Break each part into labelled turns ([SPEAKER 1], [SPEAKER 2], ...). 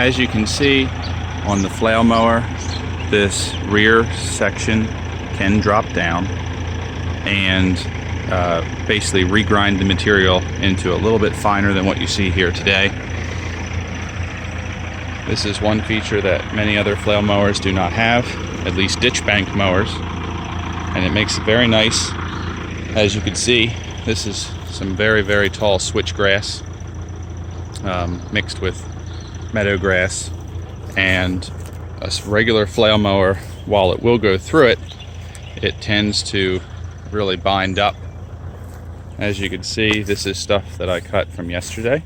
[SPEAKER 1] as you can see on the flail mower, this rear section can drop down and basically regrind the material into a little bit finer than what you see here today. This is one feature that many other flail mowers do not have, at least ditch bank mowers, and it makes it very nice. As you can see, this is some very, very tall switchgrass mixed with meadow grass, and a regular flail mower, while it will go through it, it tends to really bind up. As you can see, this is stuff that I cut from yesterday,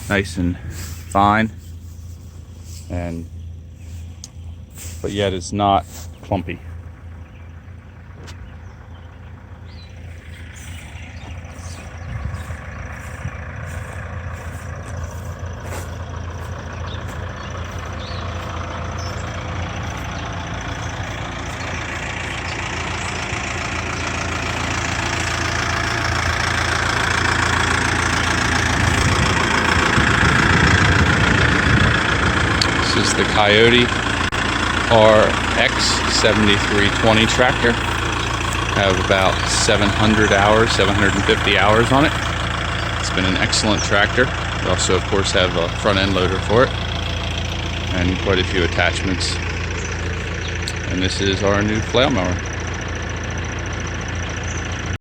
[SPEAKER 1] nice and fine, but yet it's not clumpy. This is the Kioti RX7320 tractor. Have about 700 hours, 750 hours on it. It's been an excellent tractor. We also, of course, have a front end loader for it and quite a few attachments. And this is our new flail mower.